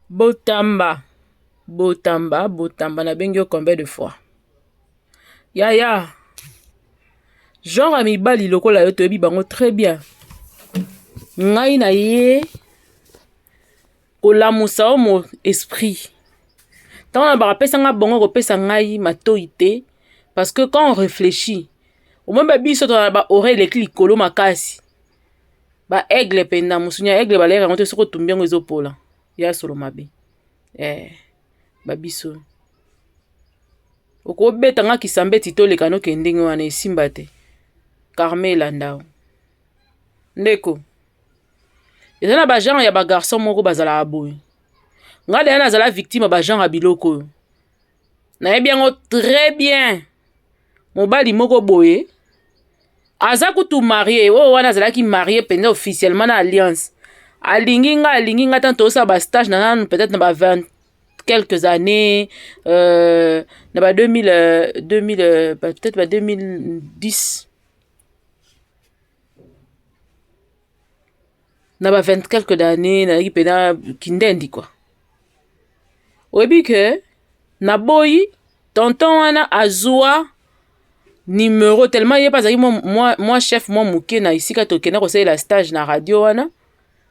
Botamba, Botamba, na bengi yo combien de fois? Yaya, genre à mibali lokola yo toyebi bango très bien. Ngai na ye, kolamusa o mo esprit. Tant on a barapesa nga bongo kopesa ngai matoi te, parce que quand on réfléchit, au moins ba biso to na ba oreille les likolo makasi. Ba aigle penda musunya aigle ba lera ngoto soko tumbiango ezopola. Ya solo mabe. Babiso okobeta nga kisambeti toleka no kendenge wana esimba te Carmela ndao ndeko ezana ba genre ya ba garçon moko bazala aboy nga de na zala victime ba genre biloko na yebi yango très bien mobali moko boye aza kutu marié o wana zala ki marié pendant officiellement na alliance alingi nga tanto sa ba stage na peut-être na ba 20 quelques années, peut-être 2010, na ba 20 quelques années, na qui pena kindendi quoi. Obi que na boyi tonton wana azua numéro tellement il pas moi chef moi mouké na ici quand okena ko la stage na radio wana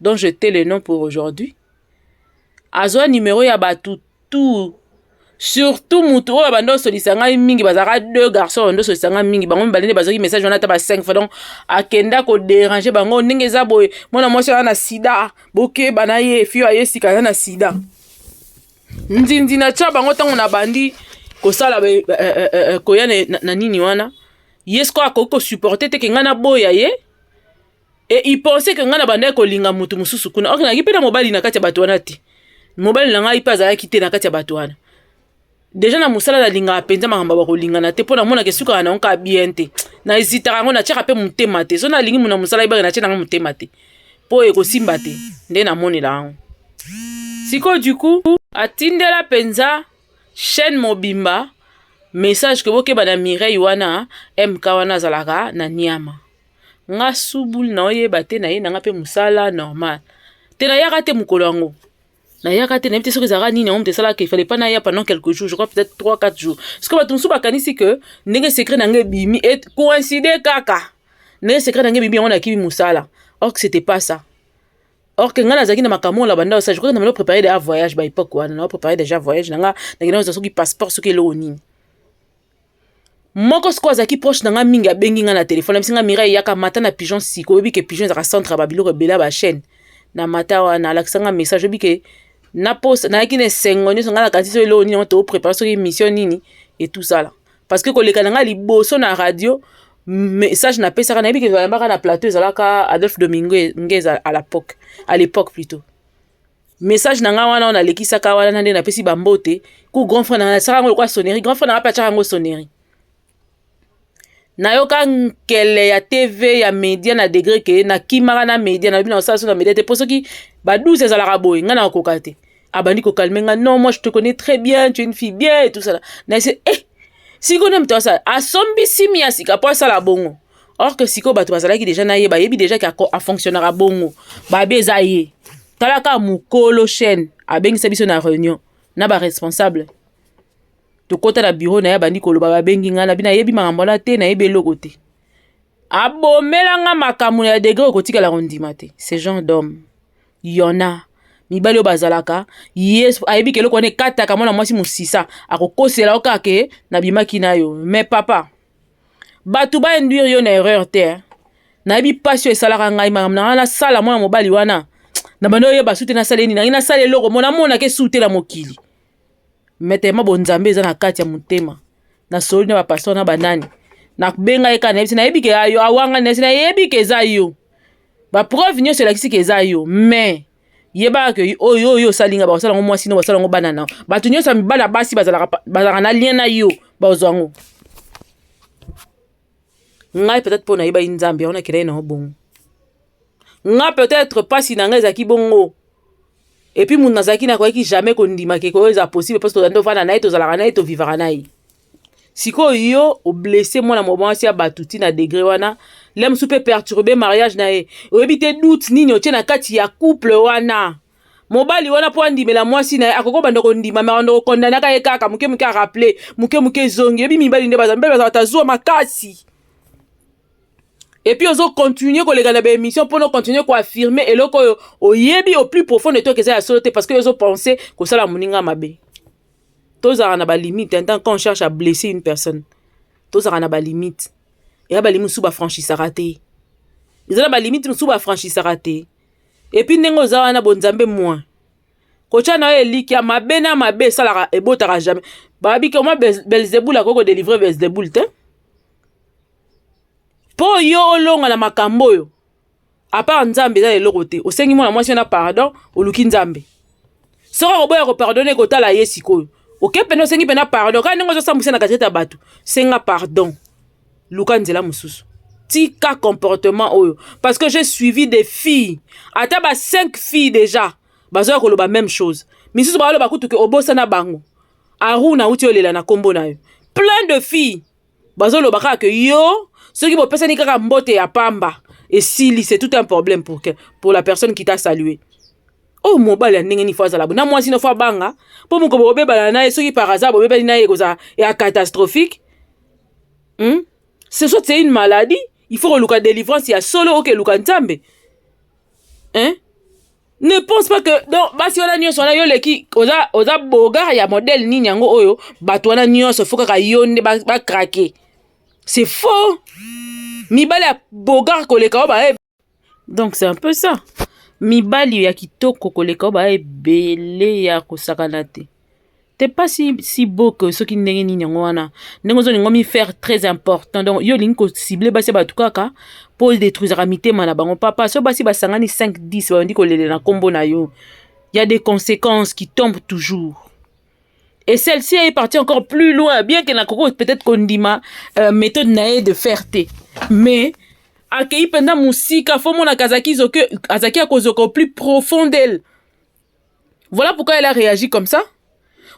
dont je t'ai le nom pour aujourd'hui. Azwa numéro ya batu tout surtout mutu oyo bando solisa ngai mingi bazaka deux garçons bando solisa ngai mingi bango balende bazoki message wana ta ba 5 fois donc akenda ko déranger bango ndenge eza boye mona mwasi na sida boke bana ye fio aye sika na sida nzinzi na cha bango tango na bandi ko sala koya na nini wana yesko akoko supporter te ke ngana boya ye et il pensait que ngana banda ko linga mutu mususu kuna okina kipena mobali na kati ya bato wana te mobile na ngai pas ayaki te na kati ya bato wana déjà na musala la linga penza makamba ba kolinga na te pona mona ke suka na onka bien te na hésita rango na tshaka pe mutema te so na lingi muna musala iba na tshena mutema te po e ko simba te nde na moni la ngo siko du coup atindela penza chaîne mobimba message ke boke bana Mireille wana MK wana zalaka na Niama nga subul na oyeba te na ye na nga pe musala normal te na yaka te mukolo yango na yaka te na mte soki zara nini on te sala qu'il fallait pas na ya pendant quelques jours je crois peut-être 3-4 jours parce que batumsu bakanisi que ndenge secret na nge bimi et coïncider kaka ndenge secret na nge bimi on a kibi musala or que c'était pas ça or que ngana zaki na makamo la banda ça je crois que na préparer des voyages ba époque wana na préparer déjà voyage na nga na ngina soki passeport soki lo nini moko sko zaki proche na nga mingi abengi nga na téléphone bisinga Mireille yaka mata na pigeon siko bi ke pigeon za centre ba biloko bela ba chaîne na mata wana alaksanga message bi ke na poste na kine sengo ni songa na kanti so lo ni on to préparer so émission nini et tout ça là parce que koleka nga liboso na radio message na pesa na bi ke ba na plateau zalaka Adolphe Domingue ngeza à l'époque plutôt message na nga wana on a lekisa ka wana ndé na pesi bambote ku grand frère na sara ngo kwa sonnerie grand frère na pa tshaka ngo sonnerie na yoka nkele ya TV ya media na degré ke na kimara na media na bina osala so na media te poso ki ba 12 ezalaka boy nga na kokate abandi ko calmer nga non moi je te connais très bien tu es une fille bien et tout ça na c'est siko na mto ça asombi simi ya sika po sala bongo or que siko bato bazalaki déjà na ye ba yebi déjà ka a fonctionnera bongo ba beza ye talaka mukolo chaîne abengisa biso na réunion na ba responsable to kota na bureau na ya bandi koloba babengi nga na bina yebi makambo na te na yebi eloko te abomela nga makambo ya degré okotikala kondima te ce genre d'homme yona mibali bazalaka yes ayebi keloko wana ekataka mwana mwasi musisa akokosela okake na bimaki na yo mais papa batu ba induire yo na erreur te na yebi passion esalaka ngai makambo na sala mwana mobali wana na bando yo basute na saleni na sala eloko mona ke sute la mokili metema bonzambe eza na kati ya mutema na soli na bapastor na banani na benga eka na yebi ke ayo awanga na yebi ke za yo ba preuve nyonso elakisi ke za yo mais yeba ke oyo salinga ba sala ngo mwasi no ba sala ngo banana batu nyonso mibala basi bazalaka na lien na yo bazwango ngai peut-être pona yeba inzambe ona kira na bongo nga peut-être pasi na ngai zaki bongo et puis mon nazaki na kwa ki jamais kondima ke ko eza possible parce que ndo fana na eto zalaka na eto vivra na yi siko yo o blessé moi na moment si abatuti na degré wana lem soupe perturber mariage na e o ebite doute nini o tia na kati ya couple wana mobali wana po andimela mwasi na ye akoko banda kondima mais ando kondana ka ye kaka muke muke rappeler muke zongi ebi mibali nde baza tazwa makasi. Et puis ozo continuer kolega na ba émission pour nous continuer ko affirmer eloko oyo oyebi au plus profond de toi que ça a sauté parce que ozo penser que ça la moninga mabe. Tozara na ba limite tant qu'on cherche à blesser une personne. Tozara na ba limite. Et ba limite sous ba franchir raté. Ils ont ba limite sous ba franchir raté. Et puis nengo za na bonzambe moins. Kocha na eliki ya mabe na mabe sala ebotara jamais. Babi que moi Belzebul a koko délivrer Belzebul te. Po yo olonga na makambo yo. A part nzambe za eloko te. Osengi mona mwasi na pardon, oluki nzambe. Sora oboya ko pardonner ko tala yesi ko. Ok peno sengi pena pardon. Ka nengo zo sambuse na kazeta batu. Senga pardon. Luka nzela mususu. Tika comportement oyo. Parce que j'ai suivi des filles. Ata ba 5 filles déjà. Bazo ko loba même chose. Misusu ba loba kutu ke obosa na bango. Aruna uti olela na kombo na yo. Plein de filles. Bazo loba ka ke yo ceux qui vont penser kaka mbote ya pamba et si c'est tout un problème pour la personne qui t'a salué. Oh mobile ya ndenge ni fois za la na moi sino fois banga pour mon ko bobeba na ceux qui par hasard bobeba na koza ya catastrophique. C'est une maladie, il faut que délivrance ya solo OK luka nzambe. Ne pense pas que donc basi wana nyonso na yo leki oza boga ya modèle ni nyango oyo bato wana nyonso faut kaka yonde ba craquer. C'est faux. Mibali ya bogar koleka ba. Donc c'est un peu ça. Mibali ya kitoko koleka ba ebele ya kosakana te. T'es pas si beau que ceux qui ndenge ni nyango wana. Ndenge zo ngomi faire très important. Donc yo linko cibler ba se ba tukaka pour détruire amité mana bango papa so basi basangani 5 10 ba ndi kolele na kombo na yo. Il y a des conséquences qui tombent toujours. Et celle-ci est partie encore plus loin, bien qu'elle a peut-être kondima méthode nae de ferté. Mais accueilli pendant musika, faut mon akazaki zoke azaki akozoko plus profond d'elle. Voilà pourquoi elle a réagi comme ça.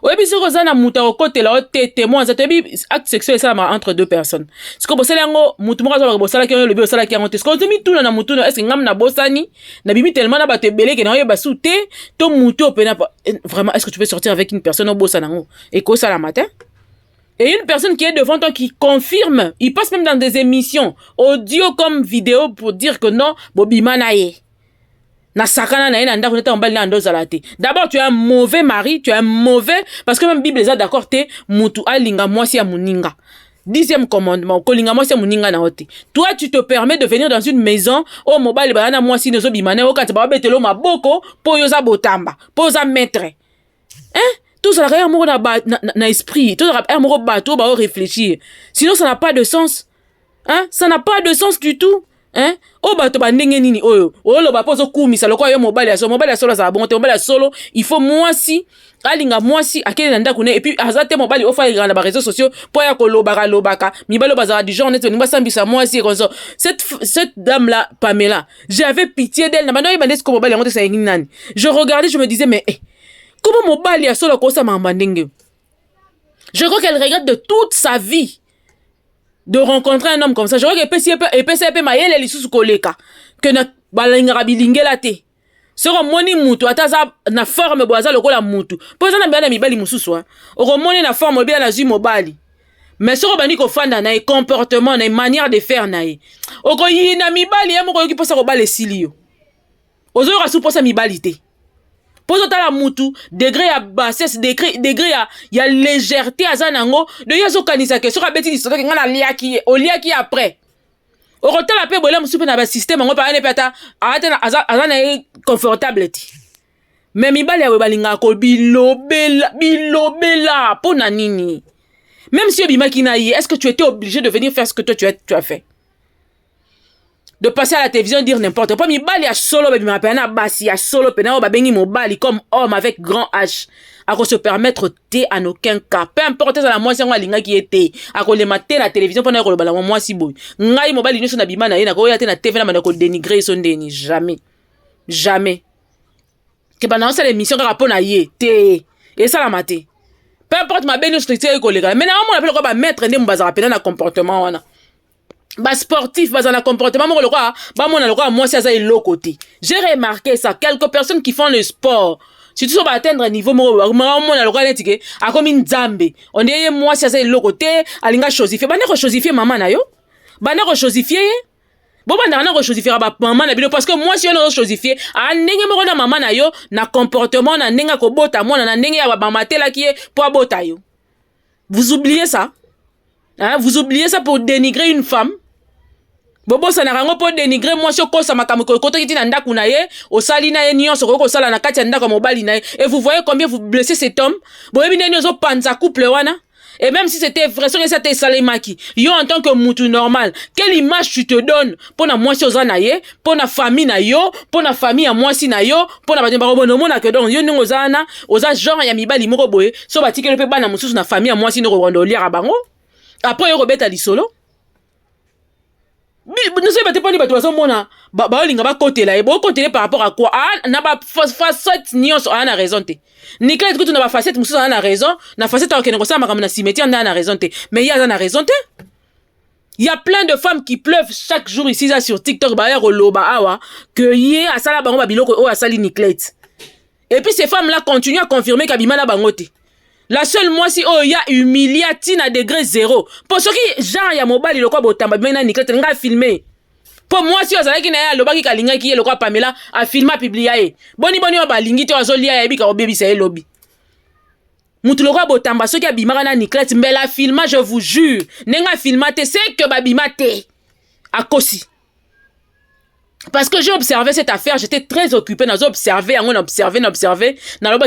Oui, puis sur Rosana muta au côté là, témoin, ça te dit acte sexuel ça entre deux personnes. Ce que bossela ngo mutu mo ka bossala ki le bossala ki honte. Ce que mi tout na mutu est-ce ngam na bossani na bibi tellement na bato belé que na yo basute to mutu opena vraiment est-ce que tu peux sortir avec une personne au bossana ngo et ko ça la matin? Et une personne qui est devant toi qui confirme, il passe même dans des émissions audio comme vidéo pour dire que non, bobima na ye. Na sakana na ina ndako neta mbali na ndo zalate. D'abord tu es un mauvais mari, tu es un mauvais parce que même Bible est d'accord te mutu alinga mwasi ya muninga. 10e commandement, kolinga mwasi ya muninga na ote. Toi tu te permets de venir dans une maison au mobile bana mwasi nezo bimane o kati ba betelo maboko po yoza botamba, po yoza maître. Tout ça rien moko na esprit, tout ça rien moko bateau ba réfléchir. Sinon ça n'a pas de sens. Ça n'a pas de sens du tout. Oh bato ba ndenge nini oyo lo ba pozo kumisa loko yo mobile ya solo za bon te mobile ya solo il faut mwasi alinga mwasi akele nda kune et puis azate mobile ofa ira na ba réseaux sociaux po ya ko lobaka mibalo bazara du genre net ni basambisa mwasi comme ça cette dame là Pamela j'avais pitié d'elle na bando ibande ce mobile yango te sa ngini nani je regardais je me disais mais comment mobile ya solo ko sa mamba ndenge je crois qu'elle regrette de toute sa vie de rencontrer un homme comme ça. Je crois que PCP ma yele lisusu koleka que na balinga bilingela te. Sero moni mutu ataza na forme boaza lokola mutu. Poza na bana mibali mususu o moni na forme bien na zu mobali. Mais sero bani ko fanda na comportement na manière de faire na ye. Oko yina mibali ya moko yoki posa ko bale silio. Ozo ra su posa mibali te. Pozo tala mutu degré ya bassesse degré ya légèreté azanango de yazo kanisa ke soka beti lisoto ke ngana liaki après orotala pe bola musu pe na ba système ngo pa ane peta atena azana confortable ti mais mibali ya balinga ko bilobela pona nini même si obimaki na ye est-ce que tu étais obligé de venir faire ce que toi tu as fait de passer à la télévision et dire n'importe quoi. Mibali a solo baby mapena basi a solo pena ba bengi mobali comme homme avec grand H. A ko se permettre té en aucun cas. Peu importe ça la moi si nga linga qui était. A ko le mater la télévision pendant ko bala moi si boy. Ngai mobali nyonso na bima na ye na ko ya te na TV na ko dénigrer son deni jamais. Jamais. Que pendant ça l'émission ka rapona ye té. Et ça la maté. Peu importe ma beno structure ko le gars. Mais na moi appelle ko ba mettre ndem bazara pena na comportement wana. Ba sportif, ba na comportement moko lokwa, ba mona lokwa moi ça elo côté. J'ai remarqué ça, quelques personnes qui font le sport, surtout sur atteindre un niveau moko, mona lokwa netike, a comme une nzambe. On dit moi ça elo côté, alinga chosifier. Ba na chosifier maman na yo. Ba na chosifier. Bon ba na chosifier ba maman na bino parce que moi si on a chosifier, a ndenge moko na maman na yo, na comportement na ndenge ko bota mona na ndenge ya ba mamatela ki po bota yo. Vous oubliez ça? Hein, vous oubliez ça pour dénigrer une femme? Bobo ça n'a rien pour dénigrer moi si ko sa makambo ko to kiti na ndaku na ye o sali na ye nyonso ko sala na kati ya ndako mobali na ye et vous voyez combien vous blessez cet homme boyebi neni ozo panza couple wana et même si c'était vrai que c'était salemaki yo en tant que mutu normal quelle image tu te donnes pour na moi si oza na ye pour na famille na yo pour na famille ya moi si na yo pour na ba bono mona que donc yo ningo zana oza genre ya mibali moko boye so batikele pe bana mususu na famille ya moi si no ko lire bango après yo robeta lisolo. Nous sommes pas de façon mona ba linga ba côté là et bon côté par rapport à quoi ah na ba facette nions on a raison té Nicolas que tu na ba facette mususu on a raison na facette on ko ça makam na cimetière on a raison té mais il y a raison té il y a plein de femmes qui pleuvent chaque jour ici là sur TikTok ba loba awa que yé asala bango ba biloko o asali Nicolas et puis ces femmes là continuent à confirmer qu'abima na bango té. La seule moi si oh ya humiliatine à degré zéro. Pour ceux qui genre ya mobile le quoi botamba maintenant Nicolas nga filmer. Pour moi si ozala ki na ya lobaki kalinga ki le quoi Pamela a filmer publier. Boni ba lingi to azolia ya bika obebi sa lobby. Mutu le quoi botamba ceux qui abimaka na Nicolas mbela filma je vous jure. Nenga filmate c'est que babimate. A kosi. Parce que j'ai observé cette affaire, j'étais très occupée dans observer, on observé. Dans l'observé,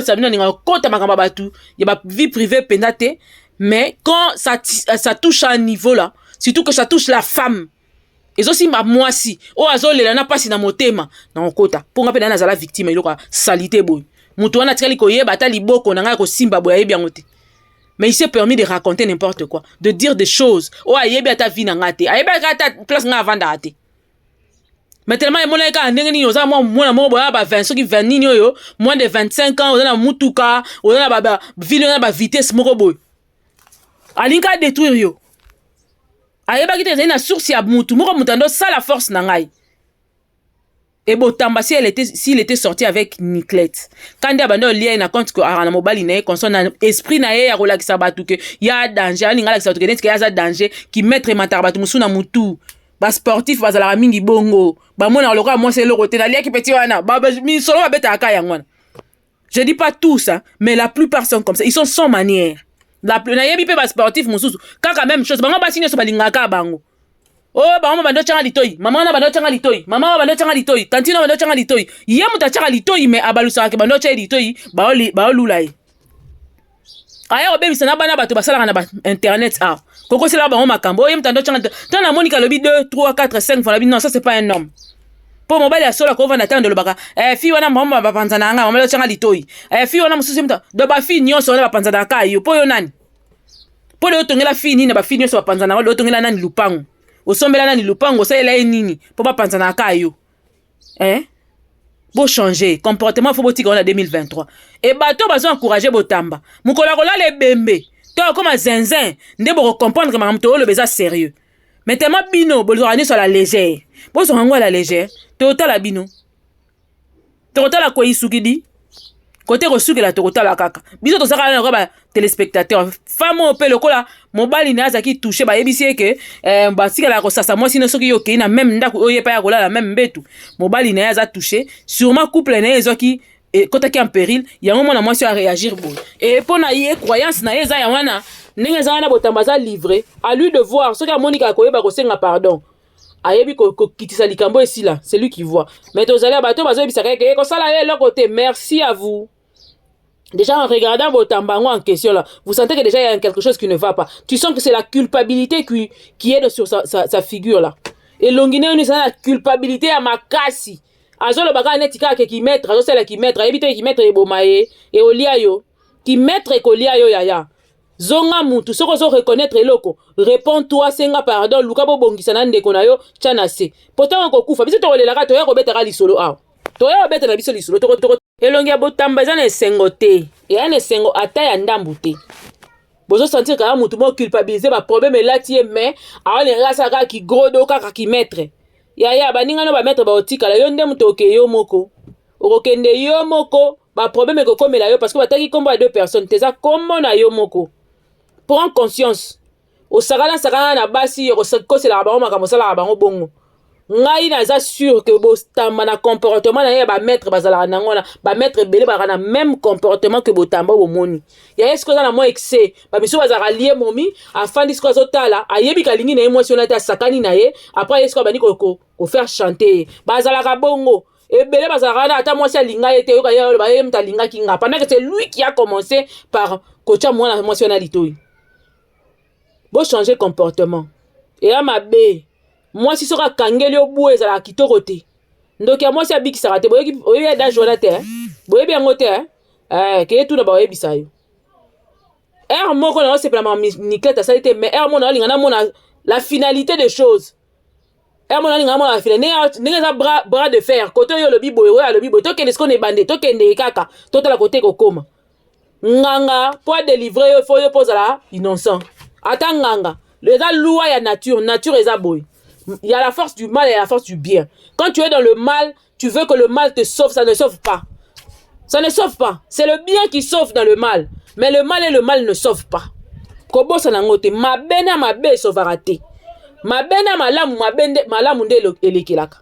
sabina ninga kota makamba batu, y a vie privée pénate, mais quand ça touche à un niveau là, surtout que ça touche la femme. Et aussi moi si, oh azole la na pasi na motema, na kota. Pour ngapena na zala victime iloko salité boy. Mutu wana tikali ko yeba ta liboko na nga ko simba boy yebi ngote. Mais il s'est permis de raconter n'importe quoi, de dire des choses. Oh yebi ta vie na ngate, ayeba ta place nga vanda ate. Mais tellement il y a des gens qui ont moins de 25 ans, on a mutuka, on a ville, on a vitesse moko alinka détruire yo. Ayeba ki te na source ya mutu, moko mutando ça la force na ngai. Et Botamba s'il était sorti avec Niclette. Quand il abandon lien na compte que arana mobile na consonne esprit na ya relaxa batu que y a danger, alinga la que y a danger qui mettre matarbatu musuna mutu. Ba sportif bazala mingi bongo ba mona loka moi c'est le côté na lia ki petit wana ba mi solo ba beta aka yangwana. Je dis pas tous hein, mais la plupart sont comme ça, ils sont sans manière. La plus na yebi pe ba sportif mususu kaka même chose bango ba sinyo so balingaka bango. Oh ba mama bando changa litoi, mama na bando changa litoi, mama bando changa litoi, tantino bando changa litoi. Ye muta changa litoi mais abalusa ke bando changa litoi ba olulai. Aya obebi sana bana bato basala na internet ah. Koko c'est là ba makambo yem tando changa tana Monica lobi 2 3 4 5 fois non ça c'est pas un homme. Pour mobile ya sola ko vana tando lobaka fi wana mama ba panzana nga mama changa litoi. Fi wana mususu mta do ba fi nyonso na ba panzana ka yo po yo nani. Po le otongela fi nini ba fi nyonso ba panzana lo otongela nani lupango. Osombela nani lupango ça ela nini po ba panzana ka yo. Beau changer comportement faut botika on a 2023 et bato bazo encourager Botamba mukola kola le bembe to comme zinzin nde bo comprendre que mamto le beza sérieux mais tellement bino bo zorani sur la légère bo zo ngwa la légère to la bino to la ko isukidi côté resuki la to la kaka biso to saka na ba téléspectateur femme pe lokola mobali na azaki toucher ba yebisi ke ba sika la ko sasa moi sino soki yo ke na même ndako oye pa ya kola la même betu mobali na aza toucher sûrement couple na ezoki kota ki en péril ya moment na moi si a réagir bon et pour na yé croyance na eza ya wana ndenge za na Botamba za livré à lui de voir soki Monica ko yeba ko senga pardon ayebi ko kitisa likambo ici là c'est lui qui voit mais tozali bato bazo yebisa ke ko sala ye leur côté merci à vous. Déjà en regardant Botamba en question là, vous sentez que déjà il y a quelque chose qui ne va pas. Tu sens que c'est la culpabilité qui est sur sa figure là. Et Longine on est la culpabilité à Makasi. Azo le baga netika qui mettre, azo c'est la qui mettre, éviter qui mettre ebomaye et oliayo, qui mettre et koliayo yaya. Zonga mutu soko zo reconnaître eloko. Réponds-toi senga pardon, luka bo bongisa na ndeko na yo chanase. Pourtant on kokufa, biso to olelaka to ya ko betera lisolo a. To ya obeta na biso lisolo to elongi ya Botamba za na esengo te. E ya na esengo ata ya ndambu te. bozo sentir kaka mutu mo culpabiliser ba problème elati ye mais awa ne rasa kaka ki gros do kaka ki maître ya baninga no ba maître ba otikala yo nde mutu oke yo moko okokende yo moko ba problème ekokomela yo parce que bataki kombo ya deux personnes teza kombo na yo moko. Prends conscience osakana sakana na basi okosela bango makambo osala bango bongo ngai naza sûr que botamba na comportement na ye ba maître bazala nango na ba maître belé ba na même comportement que botamba bomoni ya est-ce que na moi excès ba miso bazala lié momi afandi sko azotala ayebi kalingi na émotionnel ta sakani na ye après est-ce que bani ko faire chanter bazala ka bongo ebele bazala na ata moi si alinga ete yo ka yo ba ye mtalinga kinga pendant que c'est lui qui a commencé par kocha moi émotionnel itoyi bo changer comportement et là ma bé moi si soka kangeli obu ezala kitoko te ndoki moi si abikisaka te boyebi oyebi da jola te boyebi yango te ke tout na ba oyebisa yo moko na osepela ma niklete asali te mais mona alinga na mona la finalité des choses mona alinga mona la finalité ndenge eza bras de fer kote oyo lobi boye oyo alobi boye tokende siko na ebande tokende kaka totala kote kokoma nganga po adélivrer yo fo yo pozala innocent ata nganga eza loi ya nature eza boye. Il y a la force du mal et la force du bien. Quand tu es dans le mal, tu veux que le mal te sauve, ça ne sauve pas. Ça ne sauve pas. C'est le bien qui sauve dans le mal. Mais le mal et le mal ne sauvent pas. Kobo sanangote, ma bena ma be sauvarate. Ma bena malamu nde elekelaka.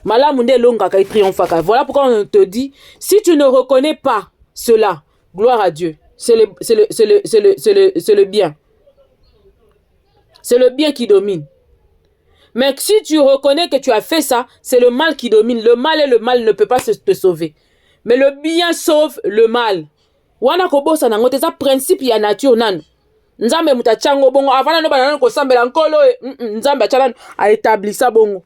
Malamu nde longaka et triomphaka. Voilà pourquoi on te dit, si tu ne reconnais pas cela, gloire à Dieu. C'est le bien. C'est le bien qui domine. Mais si tu reconnais que tu as fait ça, c'est le mal qui domine. Le mal et le mal ne peut pas te sauver. Mais le bien sauve le mal. Wana kobosa nango teza principe ya nature nanu. Nzambe mutachango bongo avana no banana ko sambela nkolo nzambe achala a établi ça bongo.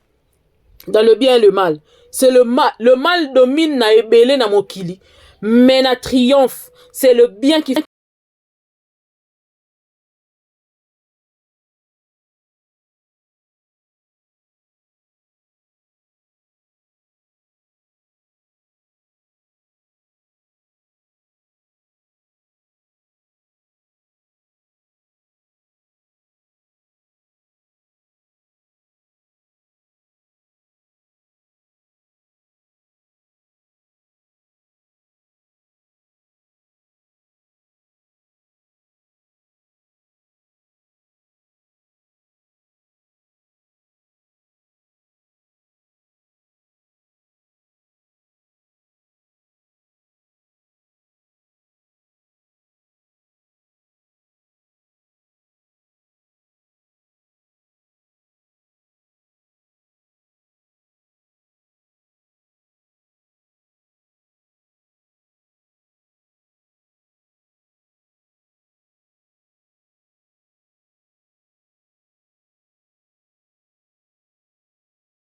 Dans le bien et le mal. C'est le mal. Le mal domine na ebele na mokili. Mais na triomphe. C'est le bien qui